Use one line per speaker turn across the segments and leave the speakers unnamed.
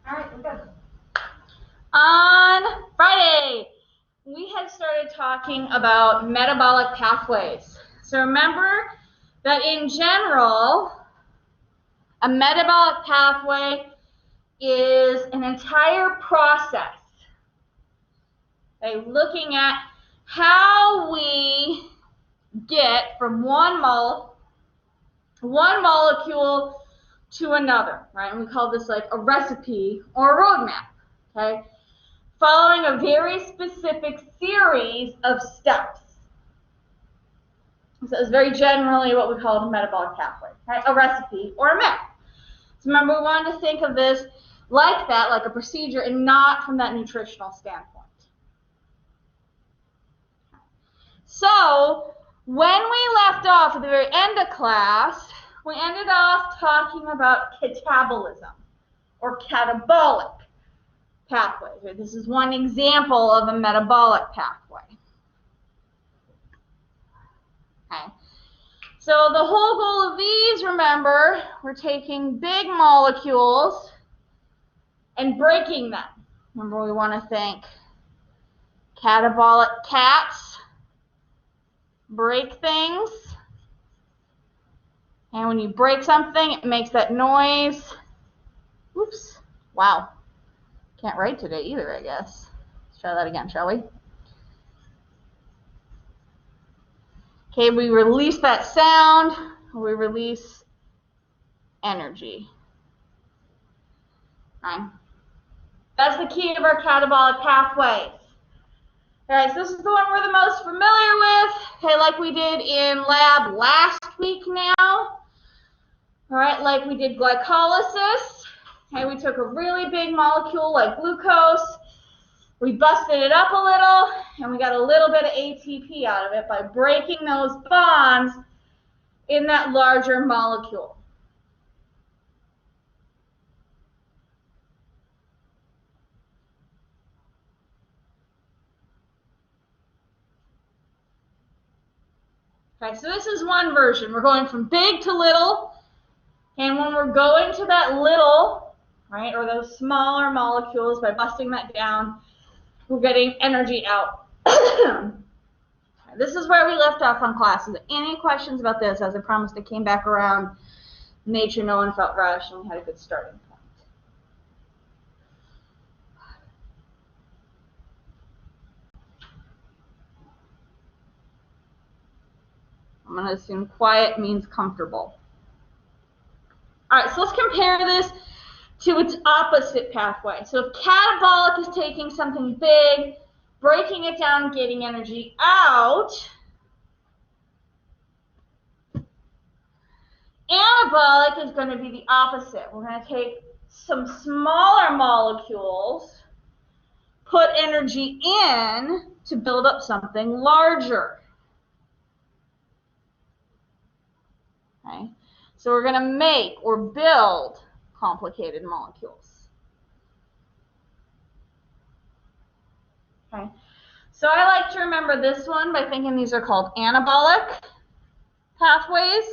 All right, we're good. On Friday, we had started talking about metabolic pathways. So remember that in general, a metabolic pathway is an entire process, okay, looking at how we get from one molecule to another, right? And we call this like a recipe or a roadmap, okay? Following a very specific series of steps. So it's very generally what we call a metabolic pathway, right? A recipe or a map. So remember, we wanted to think of this like that, like a procedure, and not from that nutritional standpoint. So when we left off at the very end of class, we ended off talking about catabolism or catabolic pathways. Right? This is one example of a metabolic pathway. Okay. So the whole goal of these, remember, we're taking big molecules and breaking them. Remember, we want to think catabolic cats, break things. And when you break something, it makes that noise. Oops. Wow. Can't write today either, I guess. Let's try that again, shall we? Okay, we release that sound. We release energy. Okay. That's the key of our catabolic pathways. All right, so this is the one we're the most familiar with. Okay, like we did in lab last week now. All right, like we did glycolysis. Okay, we took a really big molecule like glucose. We busted it up a little, and we got a little bit of ATP out of it by breaking those bonds in that larger molecule. Okay, so this is one version. We're going from big to little, and when we're going to that little, right, or those smaller molecules, by busting that down, we're getting energy out. This is where we left off on class. Is there any questions about this? As I promised, I came back around. Nature, no one felt rushed, and we had a good starting point. I'm going to assume quiet means comfortable. All right, so let's compare this to its opposite pathway. So if catabolic is taking something big, breaking it down, getting energy out, anabolic is going to be the opposite. We're going to take some smaller molecules, put energy in to build up something larger. Okay? So we're going to make or build complicated molecules. Okay? So I like to remember this one by thinking these are called anabolic pathways.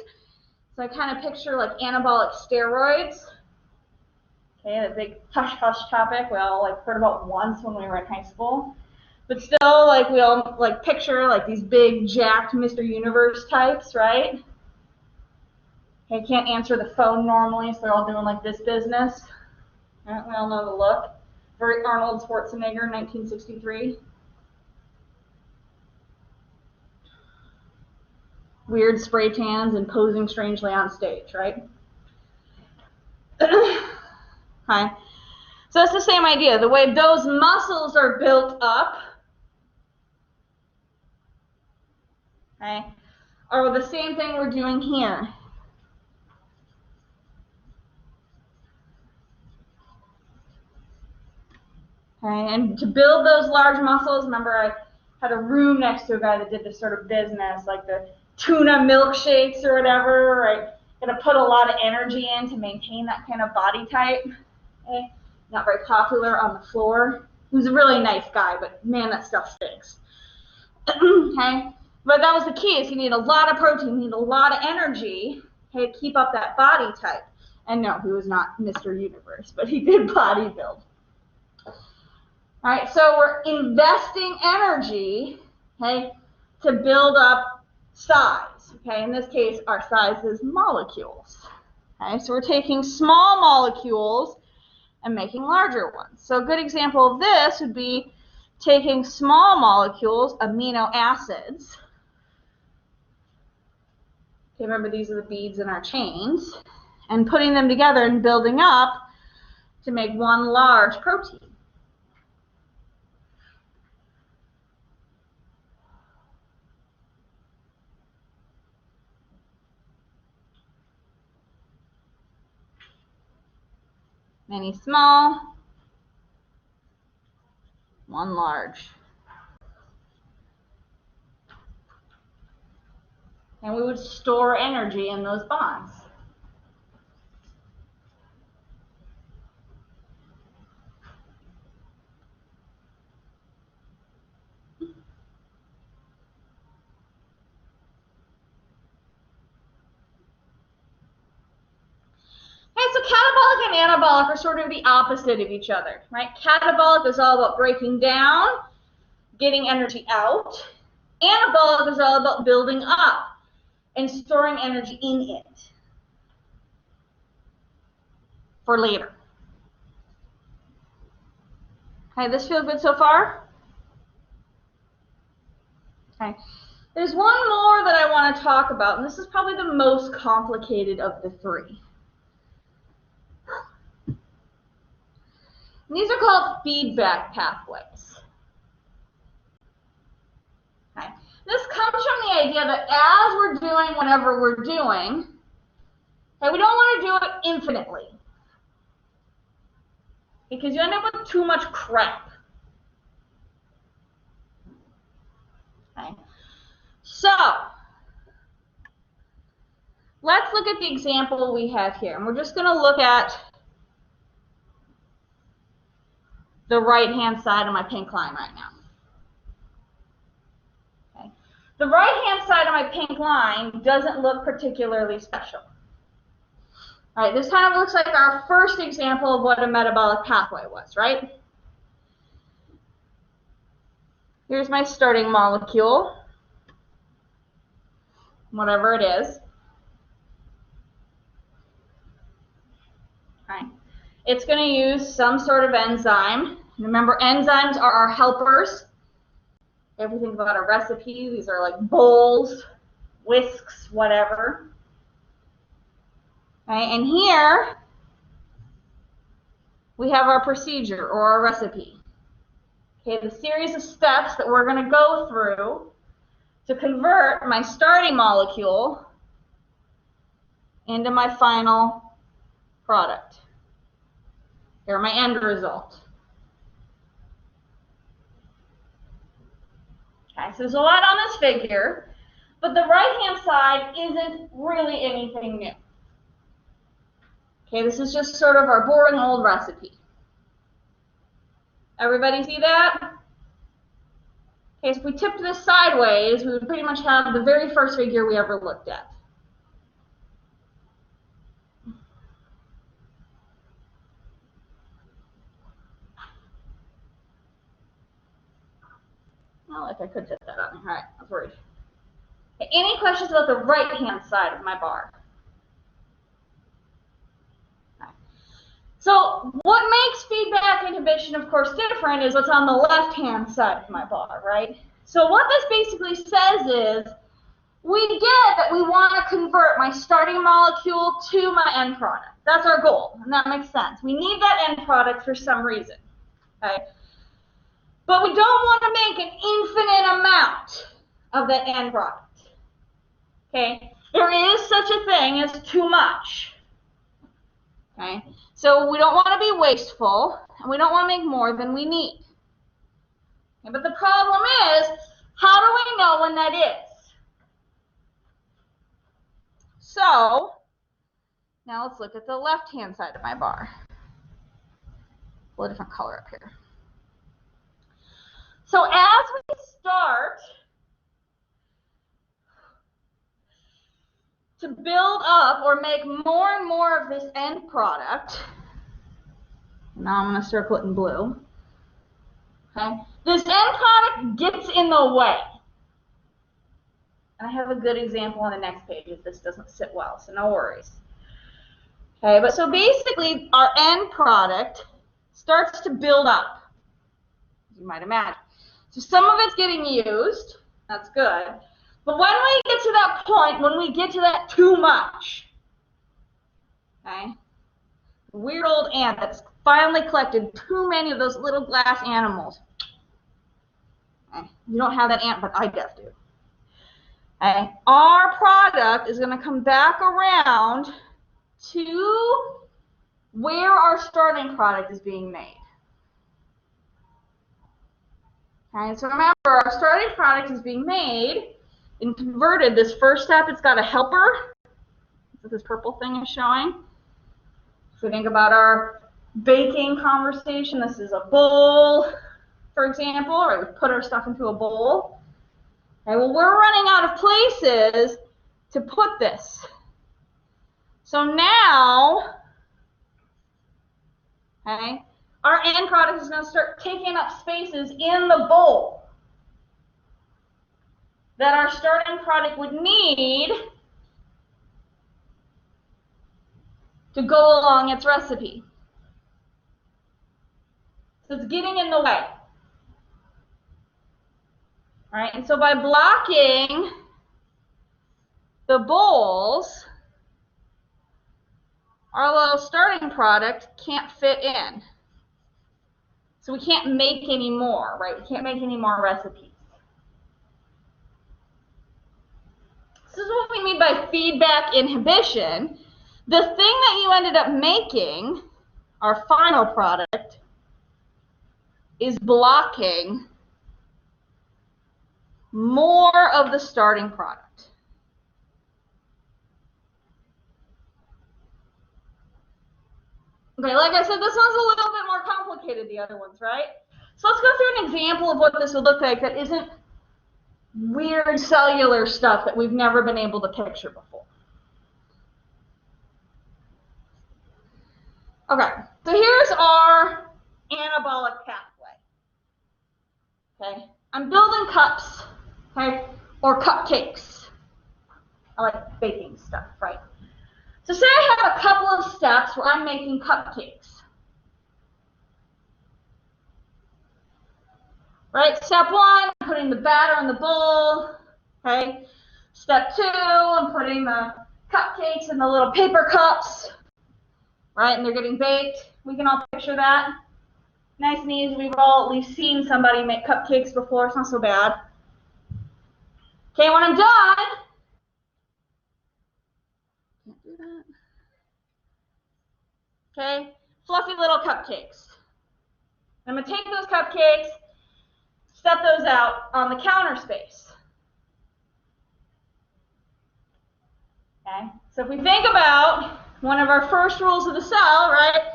So I kind of picture like anabolic steroids. Okay, the big hush-hush topic we all like heard about once when we were in high school. But still, like we all like picture like these big jacked Mr. Universe types, right? Okay, can't answer the phone normally, so they're all doing like this business. Right, we all know the look. Very Arnold Schwarzenegger, 1963. Weird spray tans and posing strangely on stage, right? Okay. So it's the same idea. The way those muscles are built up, okay, are the same thing we're doing here. Okay, and to build those large muscles, remember I had a room next to a guy that did this sort of business, like the tuna milkshakes or whatever, right? Got to put a lot of energy in to maintain that kind of body type. Okay? Not very popular on the floor. He was a really nice guy, but man, that stuff stinks. Okay? But that was the key, is you need a lot of protein, you need a lot of energy, okay, to keep up that body type. And no, he was not Mr. Universe, but he did bodybuild. All right, so we're investing energy, okay, to build up size. Okay, in this case, our size is molecules. Okay, so we're taking small molecules and making larger ones. So a good example of this would be taking small molecules, amino acids. Okay, remember these are the beads in our chains, and putting them together and building up to make one large protein. Many small, one large. And we would store energy in those bonds. Okay, so catabolic and anabolic are sort of the opposite of each other, right? Catabolic is all about breaking down, getting energy out. Anabolic is all about building up and storing energy in it for later. Okay, this feel good so far? Okay. There's one more that I want to talk about, and this is probably the most complicated of the three. And these are called feedback pathways. Okay. This comes from the idea that as we're doing whatever we're doing, okay, we don't want to do it infinitely, because you end up with too much crap. Okay. So, let's look at the example we have here. And we're just going to look at the right-hand side of my pink line right now. Okay. The right-hand side of my pink line doesn't look particularly special. All right, this kind of looks like our first example of what a metabolic pathway was, right? Here's my starting molecule, whatever it is. All right. It's going to use some sort of enzyme. Remember, enzymes are our helpers. Everything about a recipe, these are like bowls, whisks, whatever. Okay, and here we have our procedure or our recipe. Okay, the series of steps that we're going to go through to convert my starting molecule into my final product, or my end result. Okay, so there's a lot on this figure, but the right-hand side isn't really anything new. Okay, this is just sort of our boring old recipe. Everybody see that? Okay, so if we tipped this sideways, we would pretty much have the very first figure we ever looked at. Well, if I could tip that on. All right, I was worried. Okay, any questions about the right-hand side of my bar? So what makes feedback inhibition, of course, different is what's on the left-hand side of my bar, right? So what this basically says is we get that we want to convert my starting molecule to my end product. That's our goal, and that makes sense. We need that end product for some reason, okay? But we don't want to make an infinite amount of that end product, okay? There is such a thing as too much, okay? So we don't want to be wasteful, and we don't want to make more than we need. Okay, but the problem is, how do we know when that is? So now let's look at the left-hand side of my bar. A different color up here. So as we start to build up or make more and more of this end product. Now I'm going to circle it in blue. Okay, this end product gets in the way. And I have a good example on the next page if this doesn't sit well, so no worries. Okay, but so basically our end product starts to build up, as you might imagine. So some of it's getting used, that's good. But when we get to that point, when we get to that too much, okay, weird old ant that's finally collected too many of those little glass animals. Okay, you don't have that ant, but I do. Okay, our product is going to come back around to where our starting product is being made. Okay, so remember, our starting product is being made and converted. This first step, it's got a helper. That's what this purple thing is showing. So think about our baking conversation. This is a bowl, for example, or we put our stuff into a bowl. Okay, well, we're running out of places to put this. So now, okay, our end product is going to start taking up spaces in the bowl that our starting product would need to go along its recipe. So it's getting in the way. All right, and so by blocking the bowls, our little starting product can't fit in. So we can't make any more, right? We can't make any more recipes. This is what we mean by feedback inhibition. The thing that you ended up making, our final product, is blocking more of the starting product. Okay, like I said, this one's a little bit more complicated than the other ones, right? So let's go through an example of what this would look like that isn't weird cellular stuff that we've never been able to picture before. Okay, so here's our anabolic pathway. Okay, I'm building cups, okay, or cupcakes. I like baking stuff, right? So say I have a couple of steps where I'm making cupcakes. Right, step one, I'm putting the batter in the bowl. Okay, step two, I'm putting the cupcakes in the little paper cups. Right, and they're getting baked. We can all picture that. Nice and easy. We've all at least seen somebody make cupcakes before. It's not so bad. Okay, when I'm done, can't do that. Okay, fluffy little cupcakes. I'm going to take those cupcakes, set those out on the counter space. Okay, so if we think about one of our first rules of the cell, right,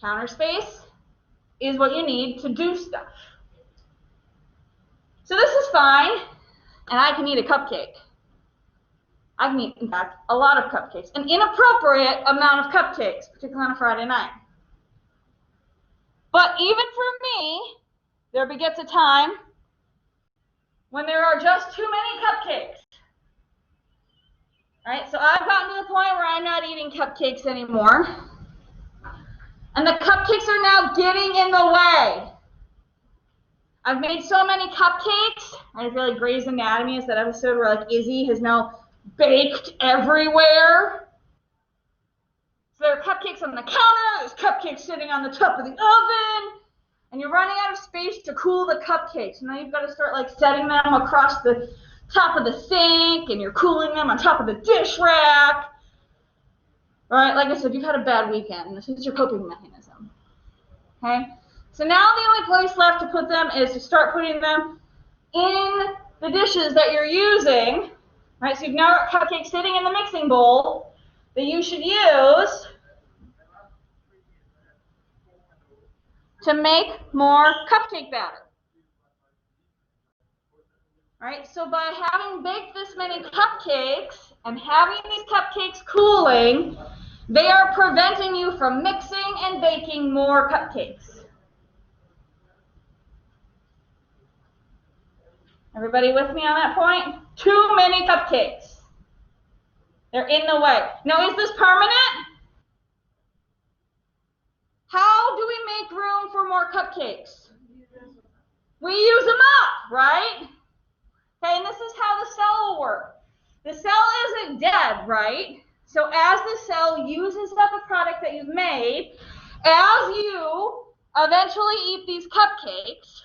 counter space is what you need to do stuff. So this is fine, and I can eat a cupcake. I can eat, in fact, a lot of cupcakes, an inappropriate amount of cupcakes, particularly on a Friday night. But even for me, there begets a time when there are just too many cupcakes. Right? So I've gotten to the point where I'm not eating cupcakes anymore. And the cupcakes are now getting in the way. I've made so many cupcakes. I feel like Grey's Anatomy is that episode where like Izzy has now baked everywhere. So there are cupcakes on the counter, there's cupcakes sitting on the top of the oven, and you're running out of space to cool the cupcakes. Now you've got to start like setting them across the top of the sink, and you're cooling them on top of the dish rack. All right, like I said, you've had a bad weekend. This is your coping mechanism. Okay? So now the only place left to put them is to start putting them in the dishes that you're using. Right? So you've now got cupcakes sitting in the mixing bowl that you should use to make more cupcake batter. Right? So by having baked this many cupcakes And having these cupcakes cooling, they are preventing you from mixing and baking more cupcakes. Everybody with me on that point? Too many cupcakes. They're in the way. Now, is this permanent? How do we make room for more cupcakes? We use them up, right? Okay, and this is how the cell will work. The cell isn't dead, right? So as the cell uses up a product that you've made, as you eventually eat these cupcakes,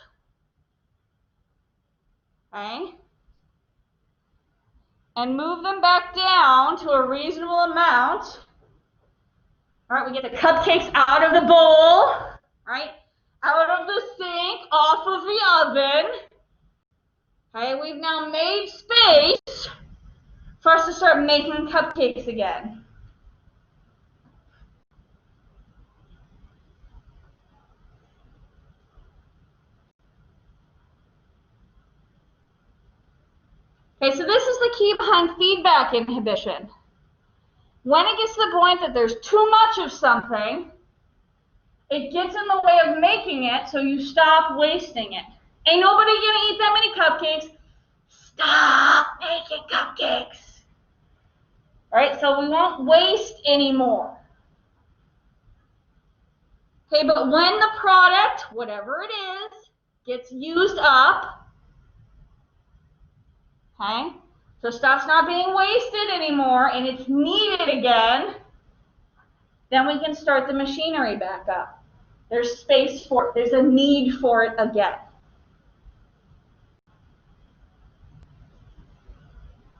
okay, and move them back down to a reasonable amount, all right, we get the cupcakes out of the bowl, right, out of the sink, off of the oven. Okay, we've now made space for us to start making cupcakes again. Okay, so this is the key behind feedback inhibition. When it gets to the point that there's too much of something, it gets in the way of making it, so you stop wasting it. Ain't nobody gonna eat that many cupcakes. Stop making cupcakes. All right, so we won't waste anymore. Okay, but when the product, whatever it is, gets used up, okay, so stuff's not being wasted anymore and it's needed again, then we can start the machinery back up. There's space for it. There's a need for it again.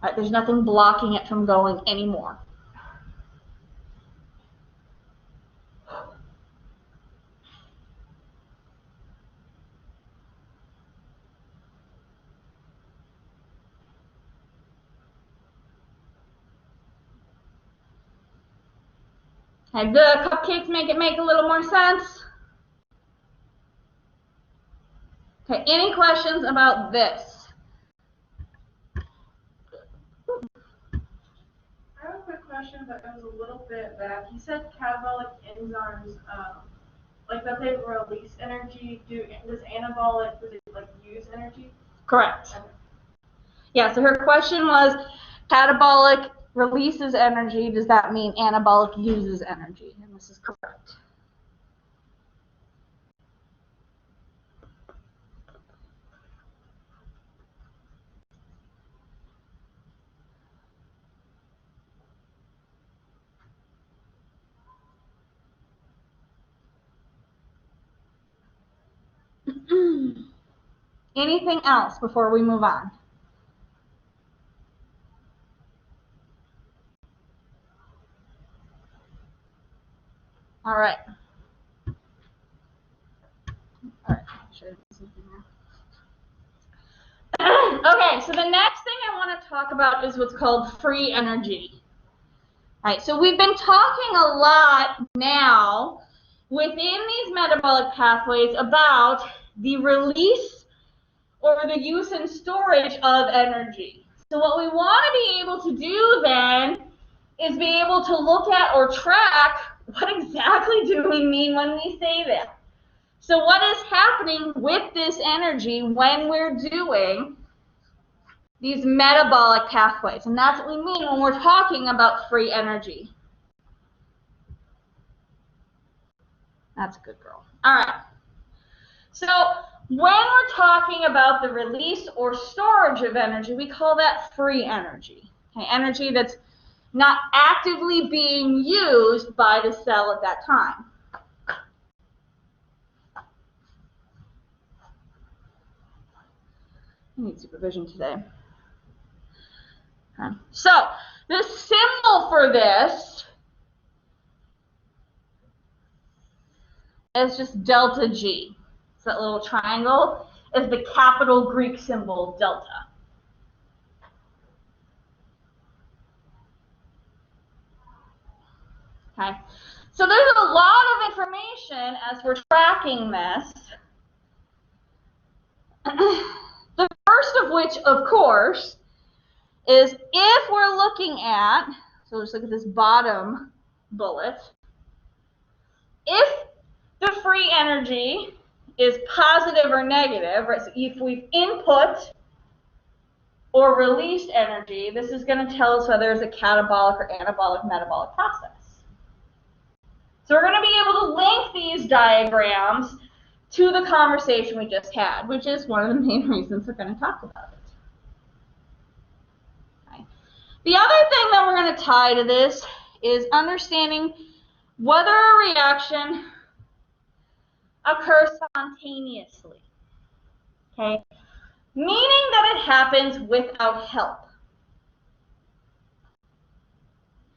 All right, there's nothing blocking it from going anymore. Okay, the cupcakes make a little more sense? Okay, any questions about this?
I have a quick question that goes a little bit back. You said catabolic enzymes, like that they release energy. Does anabolic, does it like use energy?
Correct. Okay. Yeah, so her question was, catabolic releases energy. Does that mean anabolic uses energy? And this is correct. Anything else before we move on? All right. All right. Okay, so the next thing I want to talk about is what's called free energy. All right, so we've been talking a lot now within these metabolic pathways about the release or the use and storage of energy. So what we want to be able to do then is be able to look at or track what exactly do we mean when we say that. So what is happening with this energy when we're doing these metabolic pathways? And that's what we mean when we're talking about free energy. That's a good girl. All right. So when we're talking about the release or storage of energy, we call that free energy. Okay, energy that's not actively being used by the cell at that time. I need supervision today. Okay. So the symbol for this is just delta G. So that little triangle is the capital Greek symbol delta. Okay. So there's a lot of information as we're tracking this. The first of which, of course, is if we're looking at, so let's look at this bottom bullet, if the free energy is positive or negative, right? So if we've input or released energy, this is going to tell us whether it's a catabolic or anabolic metabolic process. So we're going to be able to link these diagrams to the conversation we just had, which is one of the main reasons we're going to talk about it. Okay. The other thing that we're going to tie to this is understanding whether a reaction occurs spontaneously, okay? Meaning that it happens without help.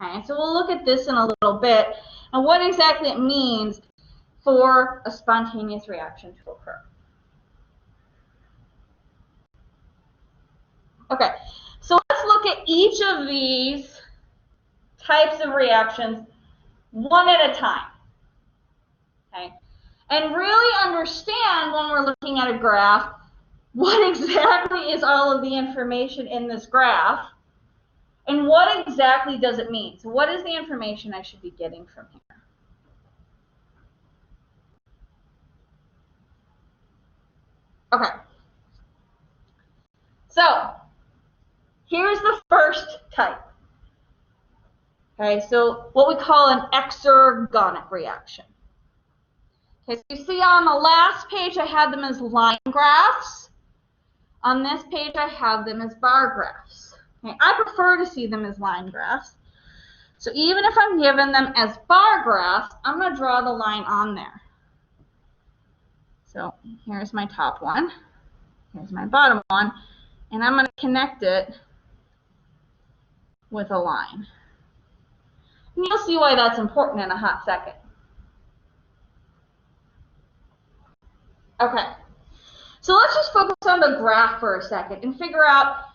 Okay, so we'll look at this in a little bit and what exactly it means for a spontaneous reaction to occur. Okay, so let's look at each of these types of reactions one at a time. Okay, and really understand when we're looking at a graph what exactly is all of the information in this graph and what exactly does it mean. So what is the information I should be getting from here? Okay, so here's the first type. Okay, so what we call an exergonic reaction. Okay, so you see on the last page I had them as line graphs. On this page I have them as bar graphs. Okay, I prefer to see them as line graphs. So even if I'm given them as bar graphs, I'm going to draw the line on there. So here's my top one. Here's my bottom one. And I'm going to connect it with a line. And you'll see why that's important in a hot second. Okay, so let's just focus on the graph for a second and figure out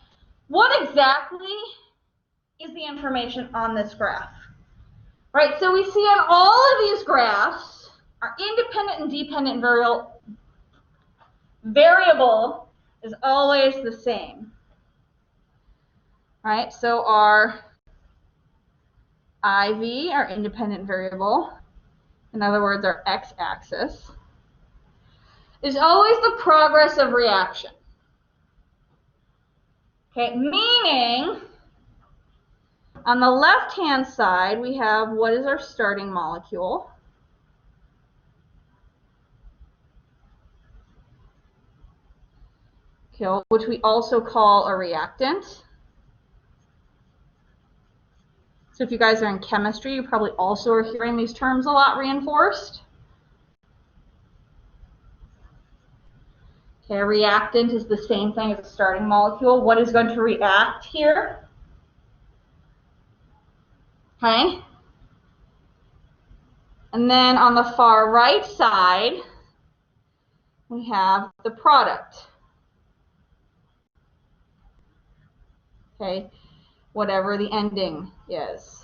what exactly is the information on this graph. Right, so we see on all of these graphs, our independent and dependent variable is always the same. Right, so our IV, our independent variable, in other words, our x-axis, is always the progress of reaction. Okay, meaning on the left-hand side, we have what is our starting molecule. Okay, which we also call a reactant. So if you guys are in chemistry, you probably also are hearing these terms a lot reinforced. Okay, a reactant is the same thing as a starting molecule. What is going to react here? Okay. And then on the far right side, we have the product. Okay, whatever the ending is.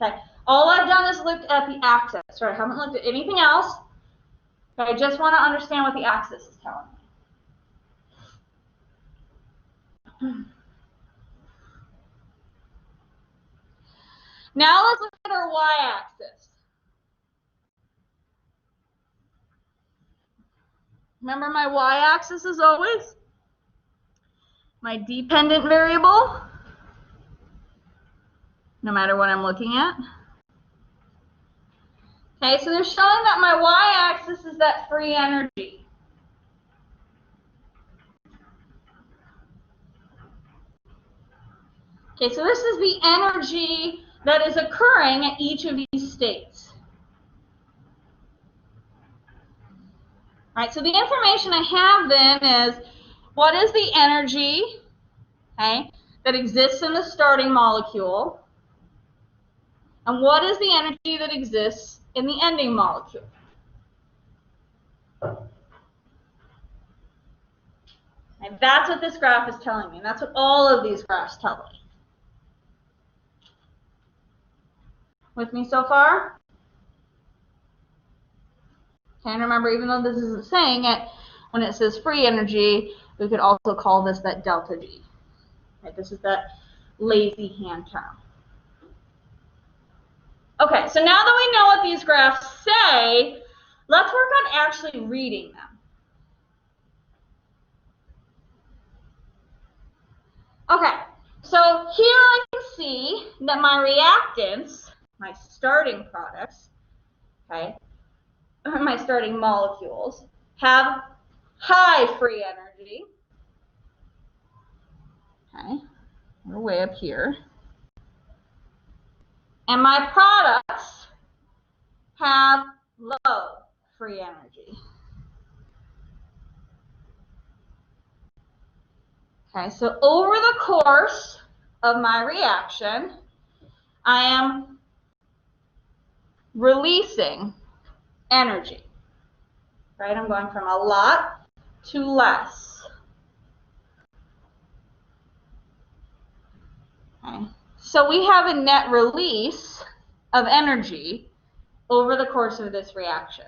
Okay, all I've done is looked at the axis, right? I haven't looked at anything else. Okay, I just want to understand what the axis is telling me. Now let's look at our y-axis. Remember my y-axis is always my dependent variable, no matter what I'm looking at. Okay, so they're showing that my y-axis is that free energy. Okay, so this is the energy that is occurring at each of these states. All right, so the information I have then is what is the energy, okay, that exists in the starting molecule, and what is the energy that exists in the ending molecule. And that's what this graph is telling me, and that's what all of these graphs tell me. With me so far? Okay, and remember, even though this isn't saying it, when it says free energy, we could also call this that delta G. Right, this is that lazy hand term. Okay, so now that we know what these graphs say, let's work on actually reading them. Okay, so here I can see that my reactants, my starting products, okay, or my starting molecules, have high free energy. Okay, we're way up here. And my products have low free energy. Okay, so over the course of my reaction, I am releasing energy. Right, I'm going from a lot to less. Okay, so we have a net release of energy over the course of this reaction.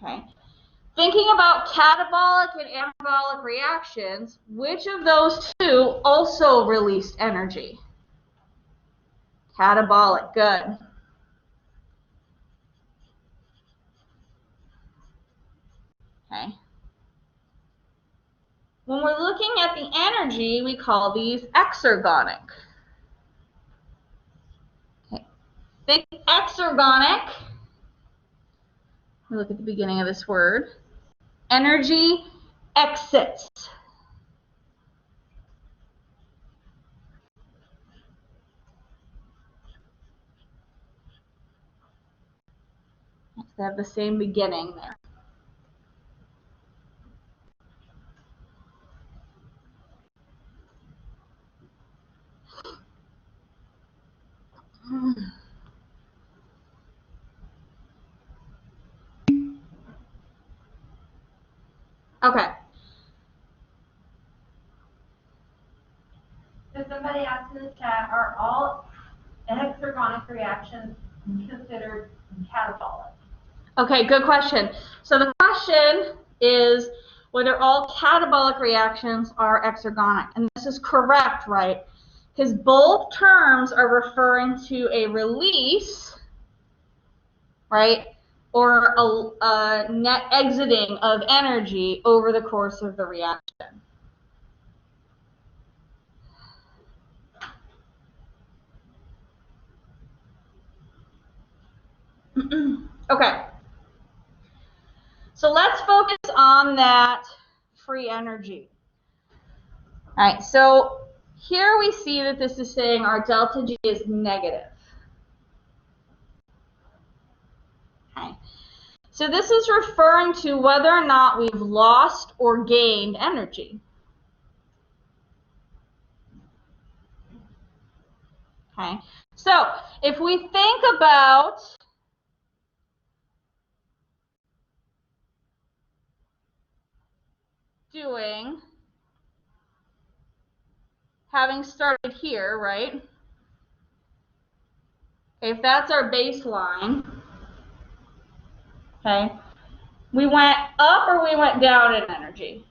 Okay. Thinking about catabolic and anabolic reactions, which of those two also released energy? Catabolic, good. Okay. When we're looking at the energy, we call these exergonic. Okay. Think exergonic. We look at the beginning of this word. Energy exits. They have the same beginning there. Okay.
So somebody asked in the chat, are all exergonic reactions considered catabolic?
Okay, good question. So the question is whether all catabolic reactions are exergonic. And this is correct, right? Because both terms are referring to a release, right, or a net exiting of energy over the course of the reaction. Okay. So let's focus on that free energy. All right, so here we see that this is saying our delta G is negative. Okay. So this is referring to whether or not we've lost or gained energy. Okay. So if we think about having started here, right? Okay, if that's our baseline, okay, we went up or we went down in energy?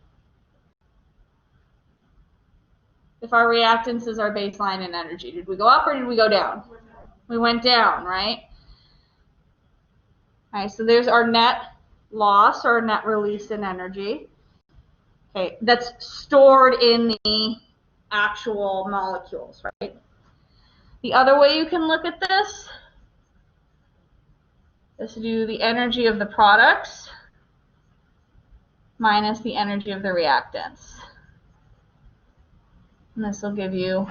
If our reactance is our baseline in energy, did we go up or did we go down? We went down, right? All right, so there's our net loss or net release in energy. Okay, that's stored in the actual molecules, right? The other way you can look at this is to do the energy of the products minus the energy of the reactants. And this will give you,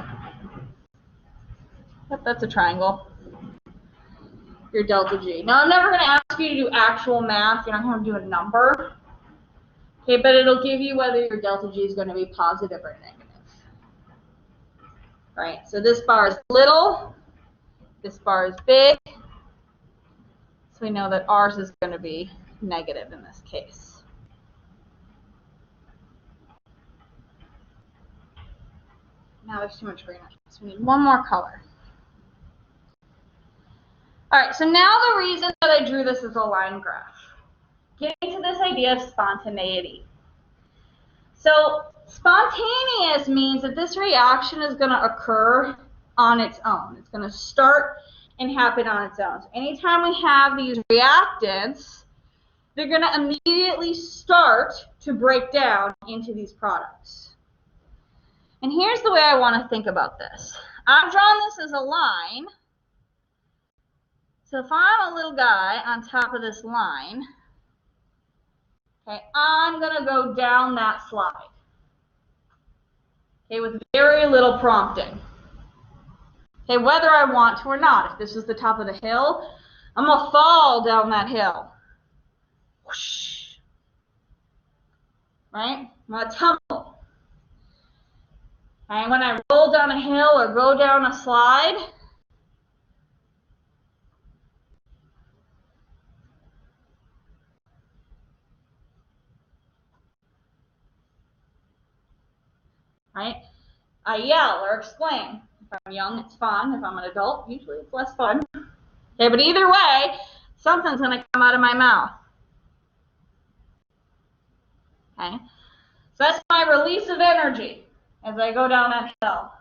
yep, that's a triangle, your delta G. Now, I'm never going to ask you to do actual math. You're not going to do a number. Okay, but it'll give you whether your delta G is going to be positive or negative. Right, so this bar is little, this bar is big, so we know that ours is going to be negative in this case. Now there's too much green on it, so we need one more color. All right, so now the reason that I drew this as a line graph. Getting to this idea of spontaneity. So spontaneous means that this reaction is going to occur on its own. It's going to start and happen on its own. So anytime we have these reactants, they're going to immediately start to break down into these products. And here's the way I want to think about this. I've drawn this as a line. So if I'm a little guy on top of this line, okay, I'm going to go down that slide. Okay, with very little prompting. Okay, whether I want to or not. If this is the top of the hill, I'm going to fall down that hill. Whoosh. Right? I'm going to tumble. And when I roll down a hill or go down a slide, right, I yell or exclaim. If I'm young, it's fun. If I'm an adult, usually it's less fun. Okay, but either way, something's going to come out of my mouth. Okay, so that's my release of energy as I go down that hill.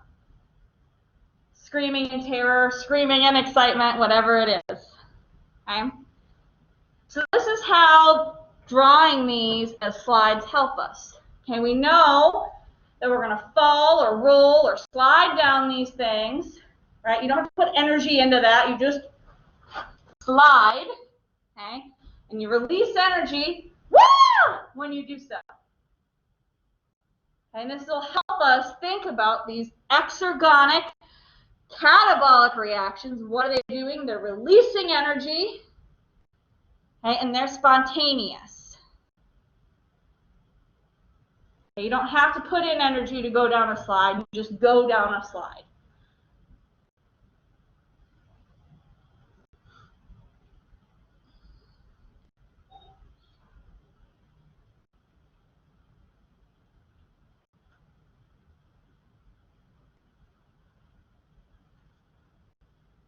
Screaming in terror, screaming in excitement, whatever it is. Okay, so this is how drawing these as slides help us. Okay, we know that we're going to fall or roll or slide down these things, right? You don't have to put energy into that. You just slide, okay? And you release energy, woo, when you do so. Okay, and this will help us think about these exergonic catabolic reactions. What are they doing? They're releasing energy, okay, and they're spontaneous. Okay, you don't have to put in energy to go down a slide. You just go down a slide.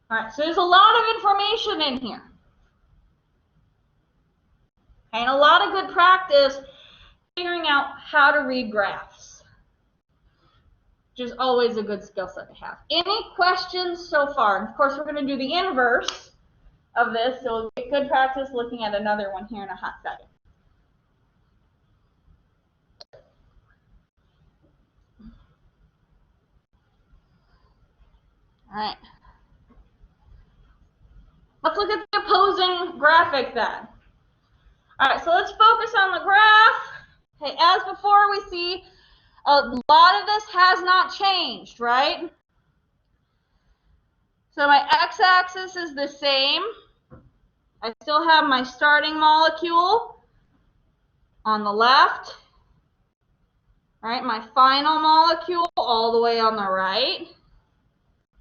All right, so there's a lot of information in here. And a lot of good practice figuring out how to read graphs, which is always a good skill set to have. Any questions so far? And of course, we're going to do the inverse of this, so we'll get good practice looking at another one here in a hot second. All right. Let's look at the opposing graphic then. All right, so let's focus on the graph. Okay, as before, we see a lot of this has not changed, right? So my x-axis is the same. I still have my starting molecule on the left. All right, my final molecule all the way on the right.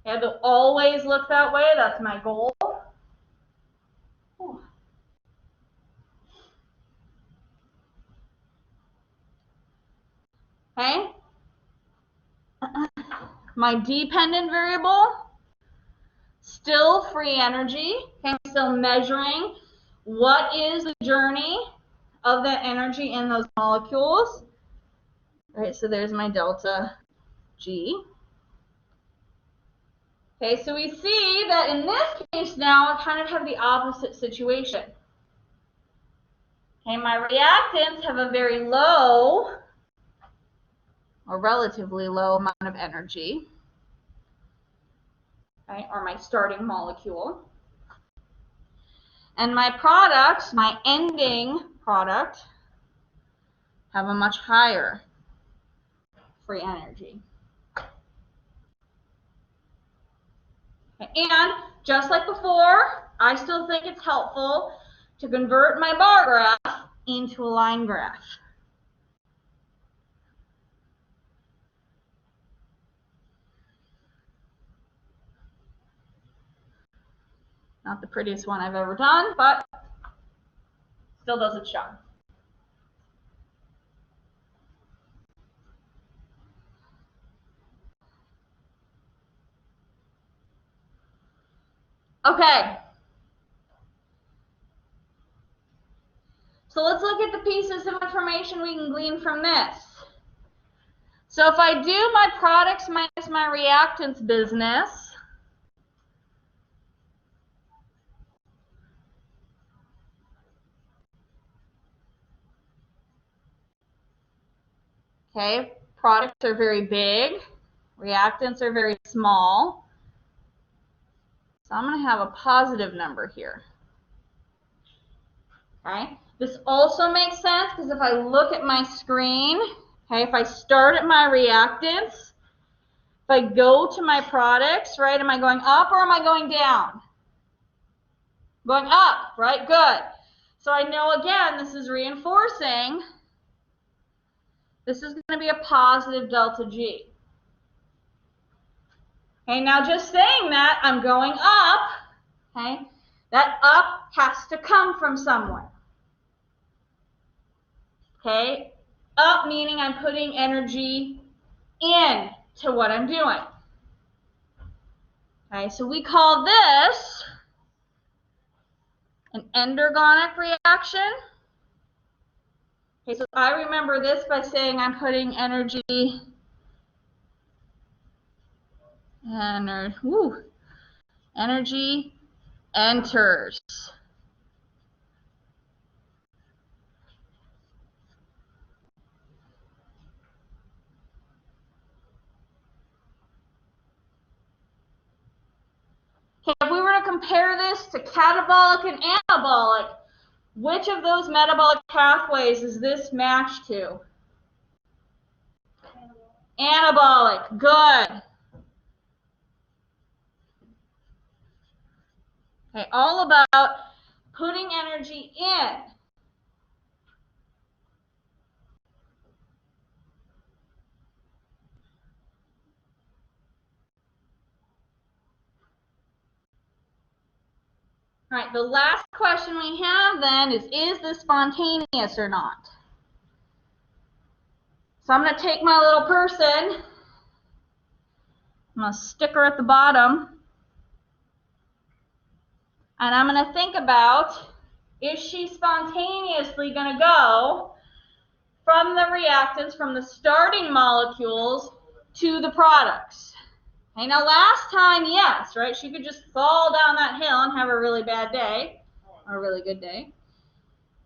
It will always look that way. That's my goal. Okay. My dependent variable, still free energy. Okay, I'm still measuring what is the journey of that energy in those molecules. All right, so there's my delta G. Okay, so we see that in this case now I kind of have the opposite situation. Okay, my reactants have a very low or relatively low amount of energy, okay, or my starting molecule. And my products, my ending product, have a much higher free energy. Okay, and just like before, I still think it's helpful to convert my bar graph into a line graph. Not the prettiest one I've ever done, but still does its job. Okay. So let's look at the pieces of information we can glean from this. So if I do my products minus my reactants business, okay, products are very big, reactants are very small. So I'm going to have a positive number here. Okay, this also makes sense because if I look at my screen, okay, if I start at my reactants, if I go to my products, right, am I going up or am I going down? Going up, right? Good. So I know, again, this is reinforcing. This is going to be a positive delta G. Okay, now just saying that, I'm going up. Okay, that up has to come from somewhere. Okay, up meaning I'm putting energy in to what I'm doing. Okay, so we call this an endergonic reaction. Okay, so I remember this by saying I'm putting energy energy enters. Okay, if we were to compare this to catabolic and anabolic, which of those metabolic pathways is this matched to? Anabolic. Good. Okay, all about putting energy in. All right, the last question we have then is this spontaneous or not? So I'm going to take my little person, I'm going to stick her at the bottom, and I'm going to think about, is she spontaneously going to go from the reactants, from the starting molecules to the products? Okay, now last time, yes, right? She could just fall down that hill and have a really bad day, or a really good day.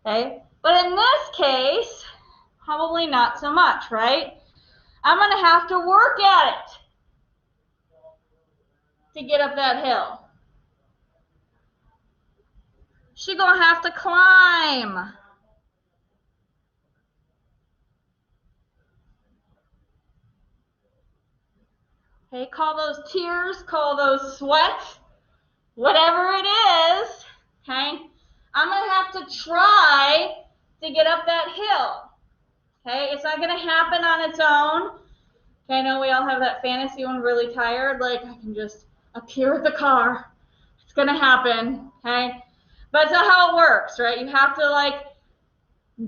Okay, but in this case, probably not so much, right? I'm going to have to work at it to get up that hill. She's going to have to climb. Okay, call those tears, call those sweat, whatever it is, okay? I'm going to have to try to get up that hill, okay? It's not going to happen on its own. Okay, I know we all have that fantasy when we're really tired, like I can just appear at the car. It's going to happen, okay? But that's not how it works, right? You have to, like,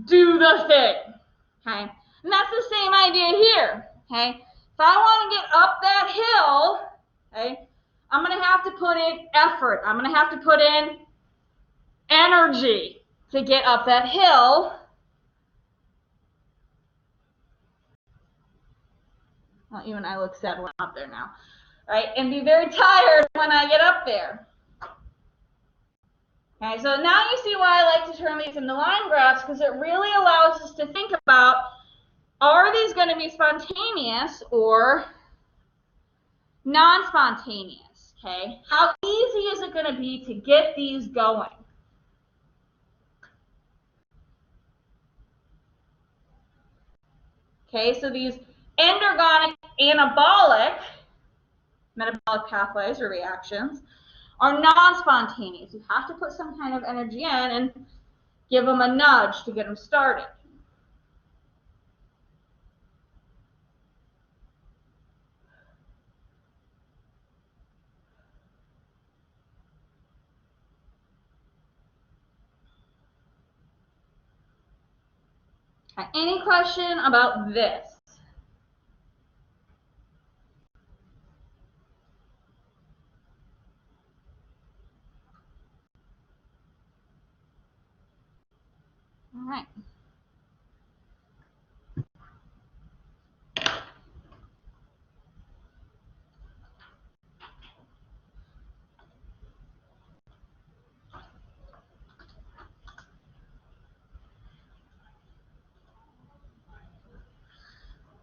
do the thing, okay? And that's the same idea here, okay? If I want to get up that hill, okay, I'm going to have to put in effort. I'm going to have to put in energy to get up that hill. Well, even I look sad when I'm up there now, right? And be very tired when I get up there. Okay, so now you see why I like to turn these into line graphs, because it really allows us to think about, are these going to be spontaneous or non-spontaneous? Okay, how easy is it going to be to get these going? Okay, so these endergonic anabolic metabolic pathways or reactions are non-spontaneous. You have to put some kind of energy in and give them a nudge to get them started. Any question about this? All right.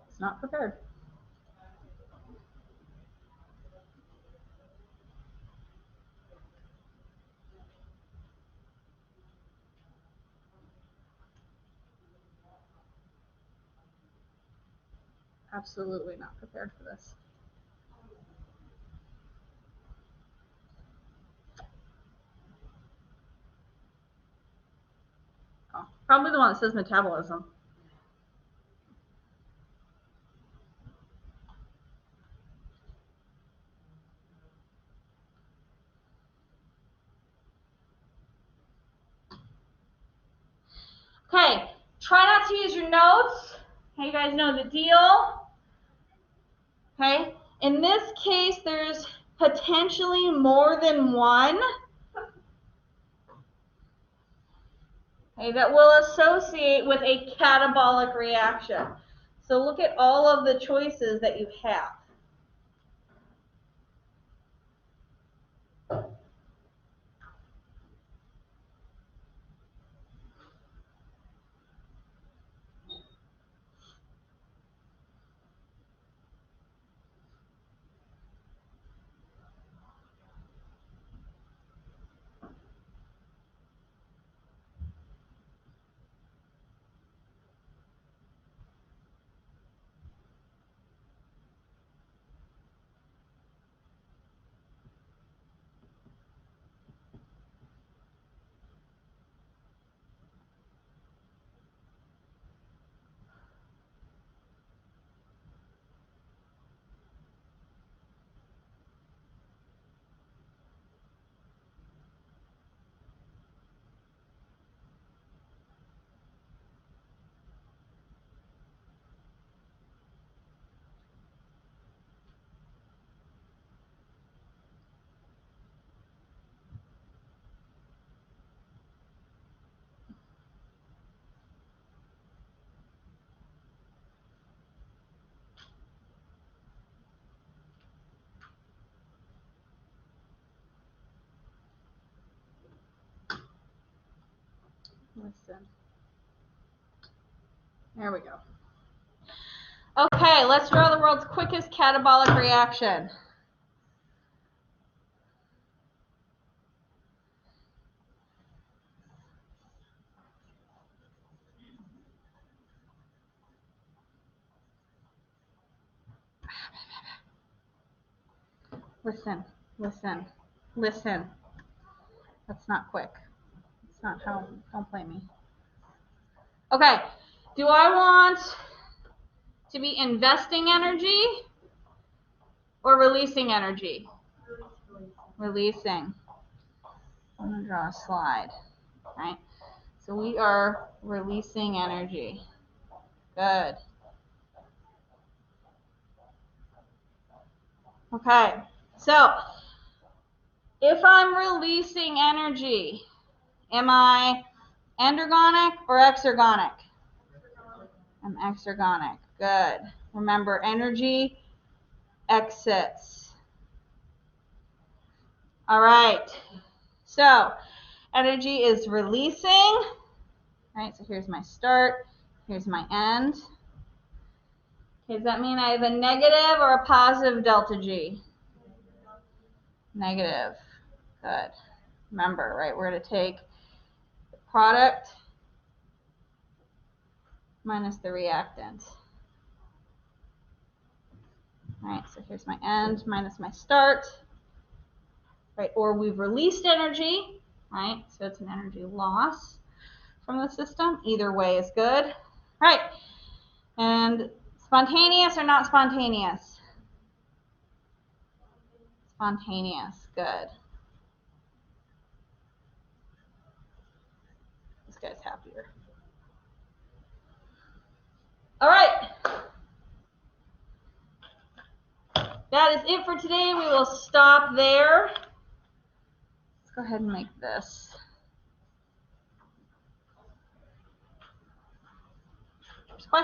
It's not prepared. Absolutely not prepared for this. Oh, probably the one that says metabolism. Okay, try not to use your notes. Okay, you guys know the deal. Okay, in this case, there's potentially more than one, okay, that will associate with a catabolic reaction. So look at all of the choices that you have. Listen. There we go. Okay, let's draw the world's quickest catabolic reaction. Listen, listen, listen. That's not quick. That's not how, don't blame me. Okay, do I want to be investing energy or releasing energy? Releasing. I'm going to draw a slide, right? So we are releasing energy. Good. Okay, so if I'm releasing energy, am I endergonic or exergonic? I'm exergonic. Good. Remember, energy exits. All right. So energy is releasing. All right, so here's my start. Here's my end. Okay, does that mean I have a negative or a positive delta G? Negative. Good. Remember, right, we're going to take the product minus the reactant. All right, so here's my end minus my start. Right, or we've released energy, right? So it's an energy loss from the system. Either way is good. Right, and spontaneous or not spontaneous? Spontaneous, good. This guy's happier. All right. That is it for today. We will stop there. Let's go ahead and make this. Question.